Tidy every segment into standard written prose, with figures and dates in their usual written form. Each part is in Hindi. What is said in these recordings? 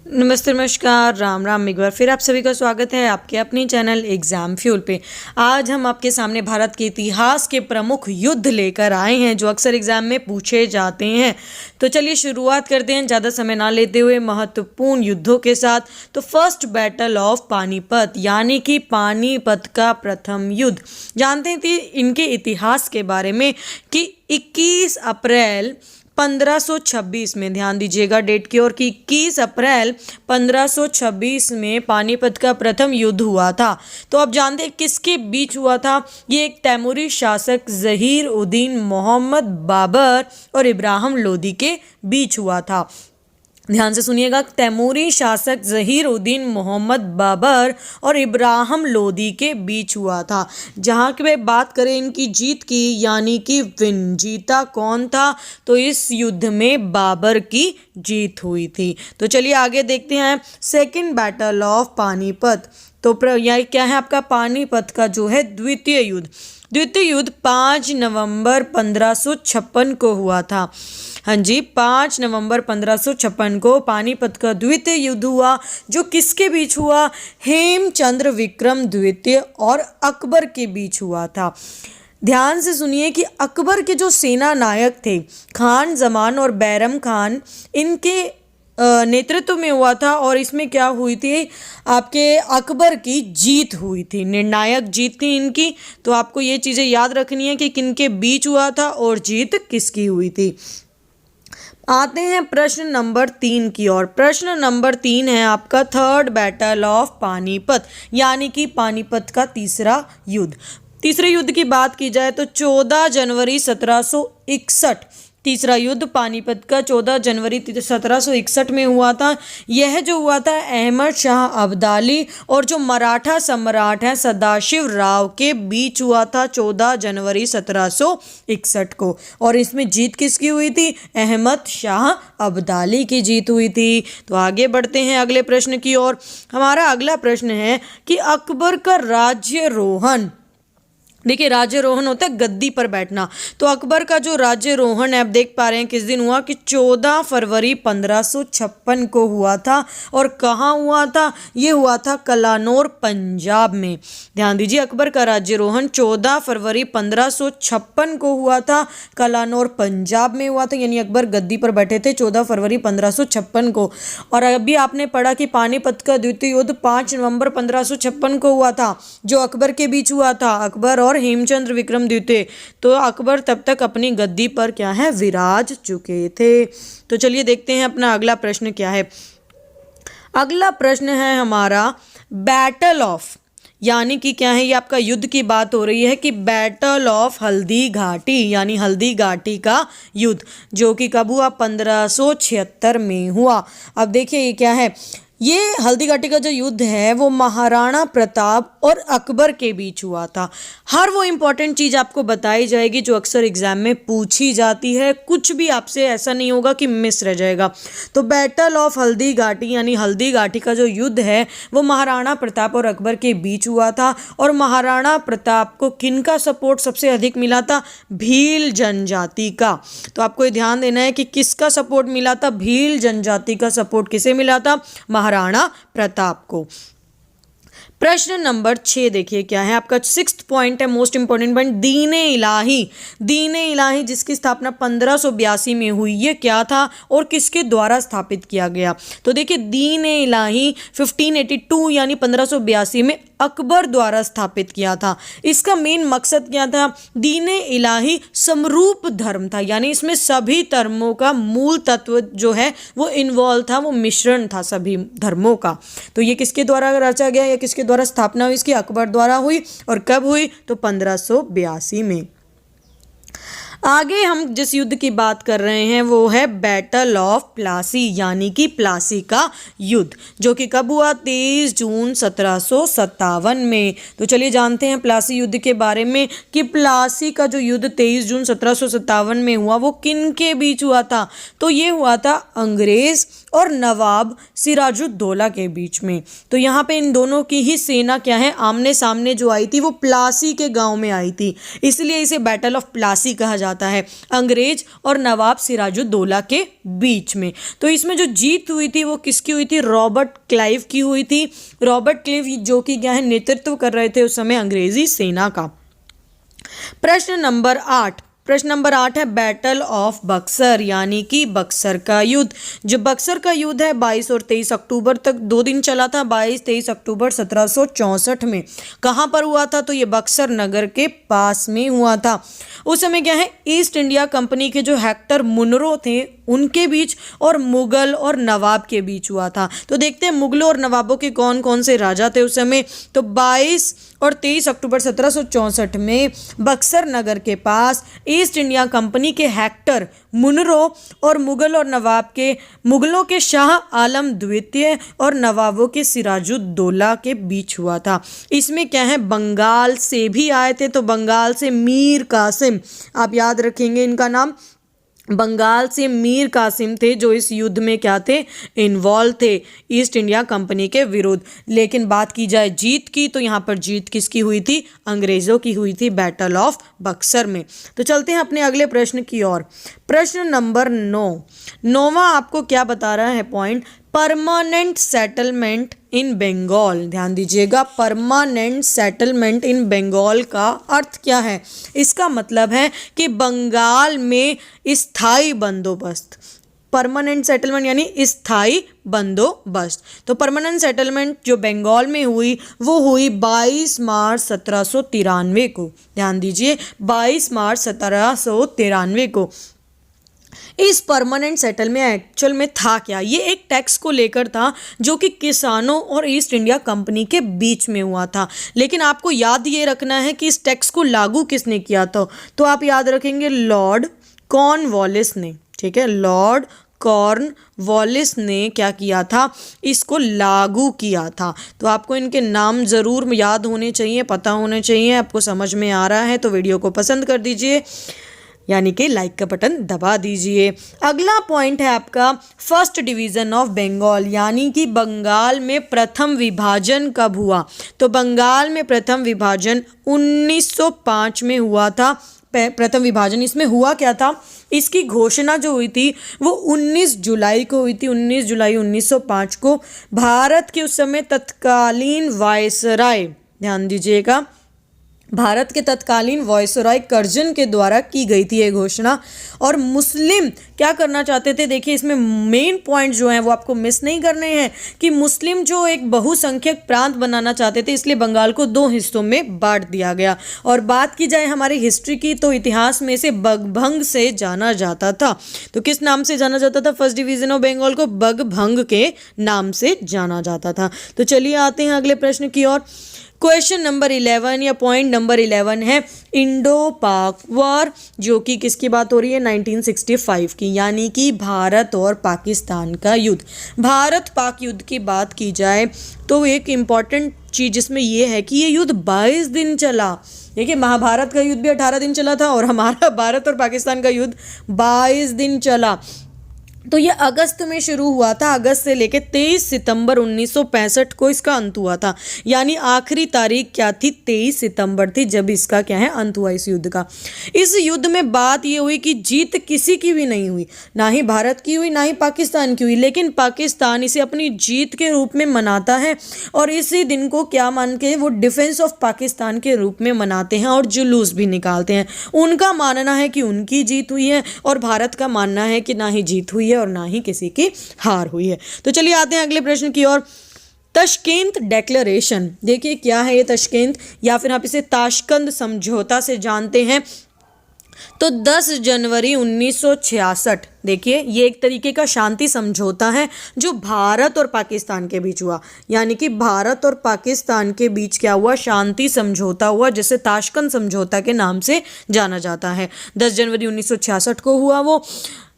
नमस्ते, नमस्कार, राम राम। एक बार फिर आप सभी का स्वागत है आपके अपने चैनल एग्जाम फ्यूल पे। आज हम आपके सामने भारत के इतिहास के प्रमुख युद्ध लेकर आए हैं जो अक्सर एग्जाम में पूछे जाते हैं। तो चलिए शुरुआत करते हैं ज़्यादा समय ना लेते हुए महत्वपूर्ण युद्धों के साथ। तो फर्स्ट बैटल ऑफ पानीपत यानी कि पानीपत का प्रथम युद्ध, जानते थे इनके इतिहास के बारे में कि 21 अप्रैल 1526 में, ध्यान दीजिएगा डेट की ओर, कि 21 अप्रैल 1526 में पानीपत का प्रथम युद्ध हुआ था। तो अब जानते हैं किसके बीच हुआ था। ये एक तैमूरी शासक ज़हीर उद्दीन मोहम्मद बाबर और इब्राहिम लोदी के बीच हुआ था। ध्यान से सुनिएगा, तैमूरी शासक ज़हीर उद्दीन मोहम्मद बाबर और इब्राहिम लोदी के बीच हुआ था। जहाँ की बात करें इनकी जीत की, यानी कि विन, जीता कौन था, तो इस युद्ध में बाबर की जीत हुई थी। तो चलिए आगे देखते हैं सेकंड बैटल ऑफ पानीपत। तो यह क्या है आपका पानीपत का जो है द्वितीय युद्ध। द्वितीय युद्ध 5 नवंबर 1556 को हुआ था। हाँ जी, 5 नवंबर 1556 को पानीपत का द्वितीय युद्ध हुआ, जो किसके बीच हुआ? हेमचंद्र विक्रम द्वितीय और अकबर के बीच हुआ था। ध्यान से सुनिए कि अकबर के जो सेना नायक थे खान जमान और बैरम खान, इनके नेतृत्व में हुआ था। और इसमें क्या हुई थी, आपके अकबर की जीत हुई थी, निर्णायक जीत थी इनकी। तो आपको ये चीज़ें याद रखनी है कि किनके बीच हुआ था और जीत किसकी हुई थी। आते हैं प्रश्न नंबर 3 की ओर। प्रश्न नंबर 3 है आपका थर्ड बैटल ऑफ पानीपत, यानी कि पानीपत का तीसरा युद्ध। तीसरे युद्ध की बात की जाए तो 14 जनवरी 1761, तीसरा युद्ध पानीपत का 14 जनवरी 1761 में हुआ था। यह जो हुआ था अहमद शाह अब्दाली और जो मराठा सम्राट हैं सदाशिव राव के बीच हुआ था 14 जनवरी 1761 को। और इसमें जीत किसकी हुई थी? अहमद शाह अब्दाली की जीत हुई थी। तो आगे बढ़ते हैं अगले प्रश्न की ओर। हमारा अगला प्रश्न है कि अकबर का राज्यरोहण, देखिए राज्यरोहण होता है गद्दी पर बैठना। तो अकबर का जो राज्यरोहण है आप देख पा रहे हैं किस दिन हुआ, कि 14 फरवरी 1556 को हुआ था। और कहाँ हुआ था? ये हुआ था कलानौर पंजाब में। ध्यान दीजिए, अकबर का राज्यरोहण 14 फरवरी 1556 को हुआ था, कलानौर पंजाब में हुआ था। यानी अकबर गद्दी पर बैठे थे 14 फरवरी 1556 को। और अभी आपने पढ़ा कि पानीपत का द्वितीय युद्ध 5 नवंबर 1556 को हुआ था, जो अकबर के बीच हुआ था, अकबर और हेमचंद्र विक्रम द्वितीय। तो अकबर तब तक अपनी गद्दी पर क्या है, विराज चुके थे। तो चलिए देखते हैं अपना अगला प्रश्न क्या है। अगला प्रश्न है हमारा बैटल ऑफ, यानी कि क्या है, ये आपका युद्ध की बात हो रही है कि बैटल ऑफ हल्दी घाटी, यानी हल्दी घाटी का युद्ध, जो कि कब हुआ? 1576 में हुआ। अब देखिए ये क्या है, ये हल्दी घाटी का जो युद्ध है वो महाराणा प्रताप और अकबर के बीच हुआ था। हर वो इंपॉर्टेंट चीज़ आपको बताई जाएगी जो अक्सर एग्जाम में पूछी जाती है, कुछ भी आपसे ऐसा नहीं होगा कि मिस रह जाएगा। तो बैटल ऑफ हल्दी घाटी यानी हल्दी घाटी का जो युद्ध है वो महाराणा प्रताप और अकबर के बीच हुआ था। और महाराणा प्रताप को किनका सपोर्ट सबसे अधिक मिला था? भील जनजाति का। तो आपको ये ध्यान देना है कि किसका सपोर्ट मिला था? भील जनजाति का सपोर्ट किसे मिला था? महाराणा प्रताप को। प्रश्न नंबर 6 देखिए क्या है आपका, 6th पॉइंट है, मोस्ट इंपॉर्टेंट पॉइंट, दीन-ए इलाही। दीन-ए इलाही जिसकी स्थापना 1582 में हुई, ये क्या था और किसके द्वारा स्थापित किया गया? तो देखिए दीन-ए इलाही 1582 यानी 1582 में अकबर द्वारा स्थापित किया था। इसका मेन मकसद क्या था? दीन-ए इलाही समरूप धर्म था, यानी इसमें सभी धर्मों का मूल तत्व जो है वो इन्वॉल्व था, वो मिश्रण था सभी धर्मों का। तो ये किसके द्वारा रचा गया या किसके द्वारा स्थापना हुई इसकी? अकबर द्वारा हुई। और कब हुई? तो 1582 में। आगे हम जिस युद्ध की बात कर रहे हैं वो है बैटल ऑफ प्लासी, यानी कि प्लासी का युद्ध, जो कि कब हुआ? 23 जून 1757 में। तो चलिए जानते हैं प्लासी युद्ध के बारे में कि प्लासी का जो युद्ध 23 जून 1757 में हुआ वो किन के बीच हुआ था? तो ये हुआ था अंग्रेज और नवाब सिराजुद्दौला के बीच में। तो यहाँ पे इन दोनों की ही सेना क्या है, आमने सामने जो आई थी वो प्लासी के गांव में आई थी, इसलिए इसे बैटल ऑफ प्लासी कहा जाता है अंग्रेज और नवाब सिराजुद्दौला के बीच में। तो इसमें जो जीत हुई थी वो किसकी हुई थी? रॉबर्ट क्लाइव की हुई थी। रॉबर्ट क्लाइव जो कि क्या है, नेतृत्व कर रहे थे उस समय अंग्रेजी सेना का। प्रश्न नंबर 8 है बैटल ऑफ बक्सर, यानी कि बक्सर का युद्ध। जो बक्सर का युद्ध है 22 और 23 अक्टूबर तक 2 दिन चला था। 22-23 अक्टूबर 1764 में कहाँ पर हुआ था? तो ये बक्सर नगर के पास में हुआ था। उस समय क्या है, ईस्ट इंडिया कंपनी के जो हेक्टर मुनरो थे उनके बीच और मुगल और नवाब के बीच हुआ था। तो देखते हैं मुगलों और नवाबों के कौन कौन से राजा थे उस समय। तो 22 और 23 अक्टूबर 1764 में बक्सर नगर के पास ईस्ट इंडिया कंपनी के हेक्टर मुनरो और मुगलों के शाह आलम द्वितीय और नवाबों के सिराजुद्दौला के बीच हुआ था। इसमें क्या है, बंगाल से भी आए थे। तो बंगाल से मीर कासिम, आप याद रखेंगे इनका नाम, बंगाल से मीर कासिम थे जो इस युद्ध में क्या थे, इन्वॉल्व थे ईस्ट इंडिया कंपनी के विरुद्ध। लेकिन बात की जाए जीत की, तो यहाँ पर जीत किसकी हुई थी? अंग्रेजों की हुई थी बैटल ऑफ बक्सर में। तो चलते हैं अपने अगले प्रश्न की ओर। प्रश्न नंबर 9वां आपको क्या बता रहा है point? Permanent settlement in Bengal. ध्यान दीजिएगा, परमानेंट सेटलमेंट इन बंगाल का अर्थ क्या है? इसका मतलब है कि बंगाल में स्थायी बंदोबस्त। परमानेंट सेटलमेंट यानी स्थायी बंदोबस्त। तो परमानेंट सेटलमेंट जो बंगाल में हुई वो हुई 22 मार्च 1793 को। ध्यान दीजिए, 22 मार्च 1793 को। इस परमानेंट सेटलमेंट एक्चुअल में था क्या? ये एक टैक्स को लेकर था जो कि किसानों और ईस्ट इंडिया कंपनी के बीच में हुआ था। लेकिन आपको याद ये रखना है कि इस टैक्स को लागू किसने किया था? तो आप याद रखेंगे लॉर्ड कॉर्नवालिस ने। ठीक है, लॉर्ड कॉर्नवालिस ने क्या किया था? इसको लागू किया था। तो आपको इनके नाम ज़रूर याद होने चाहिए, पता होने चाहिए। आपको समझ में आ रहा है तो वीडियो को पसंद कर दीजिए, यानी कि लाइक का बटन दबा दीजिए। अगला पॉइंट है आपका फर्स्ट डिवीज़न ऑफ बंगाल, यानी कि बंगाल में प्रथम विभाजन कब हुआ? तो बंगाल में प्रथम विभाजन 1905 में हुआ था। प्रथम विभाजन इसमें हुआ क्या था? इसकी घोषणा जो हुई थी वो 19 जुलाई को हुई थी। 19 जुलाई 1905 को भारत के उस समय तत्कालीन वायसराय, ध्यान दीजिएगा, भारत के तत्कालीन वायसराय कर्जन के द्वारा की गई थी ये घोषणा। और मुस्लिम क्या करना चाहते थे? देखिए, इसमें मेन पॉइंट जो है वो आपको मिस नहीं करने हैं कि मुस्लिम जो एक बहुसंख्यक प्रांत बनाना चाहते थे, इसलिए बंगाल को 2 हिस्सों में बांट दिया गया। और बात की जाए हमारी हिस्ट्री की, तो इतिहास में से बगभंग से जाना जाता था। तो किस नाम से जाना जाता था? फर्स्ट डिवीजन ऑफ बंगाल को बगभंग के नाम से जाना जाता था। तो चलिए आते हैं अगले प्रश्न की ओर। क्वेश्चन नंबर 11 या पॉइंट नंबर 11 है इंडो पाक वॉर, जो कि किसकी बात हो रही है? 1965 की, यानी कि भारत और पाकिस्तान का युद्ध। भारत पाक युद्ध की बात की जाए तो एक इम्पॉर्टेंट चीज़ इसमें यह है कि ये युद्ध 22 दिन चला। देखिए, महाभारत का युद्ध भी 18 दिन चला था और हमारा भारत और पाकिस्तान का युद्ध 22 दिन चला। तो ये अगस्त में शुरू हुआ था। अगस्त से लेकर 23 सितंबर 1965 को इसका अंत हुआ था। यानी आखिरी तारीख क्या थी? 23 सितंबर थी जब इसका क्या है, अंत हुआ इस युद्ध का। इस युद्ध में बात ये हुई कि जीत किसी की भी नहीं हुई, ना ही भारत की हुई ना ही पाकिस्तान की हुई। लेकिन पाकिस्तान इसे अपनी जीत के रूप में मनाता है और इसी दिन को क्या मान के वो डिफेंस ऑफ पाकिस्तान के रूप में मनाते हैं और जुलूस भी निकालते हैं। उनका मानना है कि उनकी जीत हुई है और भारत का मानना है कि ना ही जीत हुई है और ना ही किसी की हार हुई है। तो चलिए आते हैं अगले प्रश्न की ओर। तशकेंत डिक्लेरेशन, देखिए क्या है ये तशकेंत, या फिर आप इसे ताशकंद समझौता से जानते हैं। तो 10 जनवरी 1966, देखिए ये एक तरीके का शांति समझौता है जो भारत और पाकिस्तान के बीच हुआ। यानी कि भारत और पाकिस्तान के बीच क्या हुआ? शांति समझौता हुआ, जिसे ताशकंद समझौता के नाम से जाना जाता है। 10 जनवरी 1966 को हुआ वो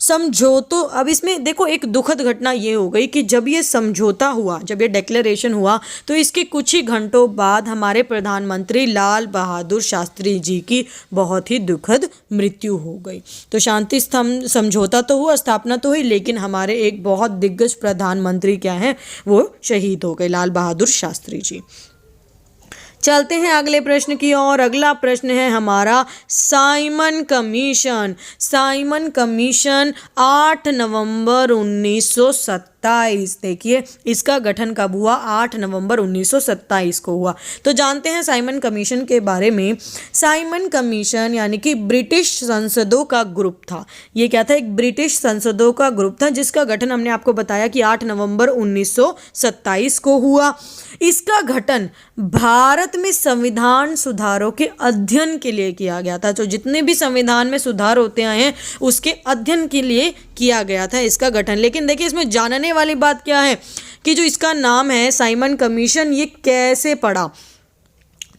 समझौतो। अब इसमें देखो एक दुखद घटना ये हो गई कि जब ये समझौता हुआ, जब ये डिक्लेरेशन हुआ, तो इसके कुछ ही घंटों बाद हमारे प्रधानमंत्री लाल बहादुर शास्त्री जी की बहुत ही दुखद मृत्यु हो गई। तो शांति समझौता तो हुआ, स्थापना तो हुई, लेकिन हमारे एक बहुत दिग्गज प्रधानमंत्री क्या हैं, वो शहीद हो गए, लाल बहादुर शास्त्री जी। चलते हैं अगले प्रश्न की ओर। अगला प्रश्न है हमारा साइमन कमीशन। साइमन कमीशन 8 नवंबर 1927। देखिए इसका गठन कब हुआ? 8 नवंबर 1927 को हुआ। तो जानते हैं साइमन कमीशन के बारे में। साइमन कमीशन यानी कि ब्रिटिश संसदों का ग्रुप था। ये क्या था? एक ब्रिटिश संसदों का ग्रुप था जिसका गठन हमने आपको बताया कि 8 नवंबर 1927 को हुआ। इसका गठन भारत में संविधान सुधारों के अध्ययन के लिए किया गया था। तो जितने भी संविधान में सुधार होते आए हैं उसके अध्ययन के लिए किया गया था इसका गठन। लेकिन देखिए इसमें जानने वाली बात क्या है कि जो इसका नाम है साइमन कमीशन, ये कैसे पड़ा?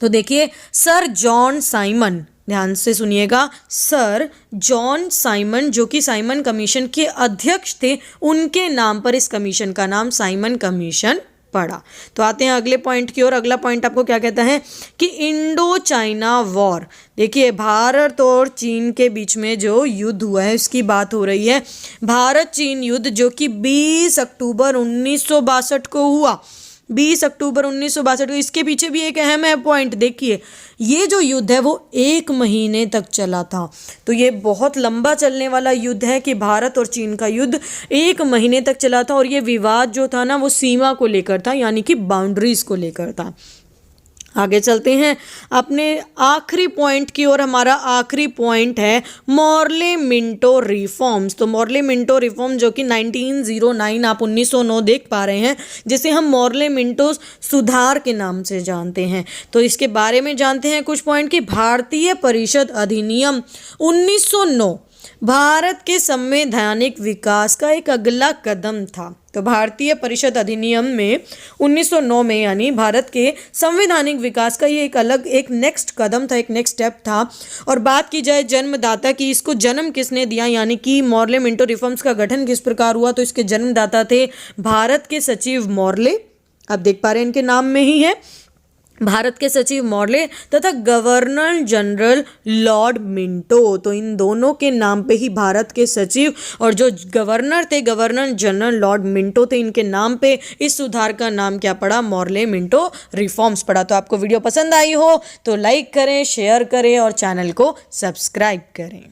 तो देखिए सर जॉन साइमन, ध्यान से सुनिएगा, सर जॉन साइमन जो कि साइमन कमीशन के अध्यक्ष थे, उनके नाम पर इस कमीशन का नाम साइमन कमीशन पड़ा। तो आते हैं अगले पॉइंट की ओर। अगला पॉइंट आपको क्या कहता है कि इंडो चाइना वॉर। देखिए भारत और चीन के बीच में जो युद्ध हुआ है उसकी बात हो रही है। भारत चीन युद्ध जो कि 20 अक्टूबर 1962 को हुआ। 20 अक्टूबर 1962 को। इसके पीछे भी एक अहम है पॉइंट। देखिए ये जो युद्ध है वो 1 महीने तक चला था। तो ये बहुत लंबा चलने वाला युद्ध है कि भारत और चीन का युद्ध 1 महीने तक चला था। और ये विवाद जो था ना वो सीमा को लेकर था, यानी कि बाउंड्रीज को लेकर था। आगे चलते हैं अपने आखिरी पॉइंट की ओर। हमारा आखिरी पॉइंट है मॉर्ले मिंटो रिफॉर्म्स। तो मॉर्ले मिंटो रिफॉर्म जो कि 1909, आप 1909 देख पा रहे हैं, जिसे हम मॉर्ले मिंटो सुधार के नाम से जानते हैं। तो इसके बारे में जानते हैं कुछ पॉइंट कि भारतीय परिषद अधिनियम 1909 भारत के संवैधानिक विकास का एक अगला कदम था। तो भारतीय परिषद अधिनियम में 1909 में यानी भारत के संवैधानिक विकास का ये एक नेक्स्ट कदम था, एक नेक्स्ट स्टेप था। और बात की जाए जन्मदाता की, इसको जन्म किसने दिया, यानी कि मॉर्ले मिंटो रिफॉर्म्स का गठन किस प्रकार हुआ? तो इसके जन्मदाता थे भारत के सचिव मॉर्ले, आप देख पा रहे हैं इनके नाम में ही है, भारत के सचिव मॉर्ले तथा गवर्नर जनरल लॉर्ड मिंटो। तो इन दोनों के नाम पे ही भारत के सचिव और जो गवर्नर थे, गवर्नर जनरल लॉर्ड मिंटो थे, इनके नाम पे इस सुधार का नाम क्या पड़ा? मॉर्ले मिंटो रिफॉर्म्स पड़ा। तो आपको वीडियो पसंद आई हो तो लाइक करें, शेयर करें और चैनल को सब्सक्राइब करें।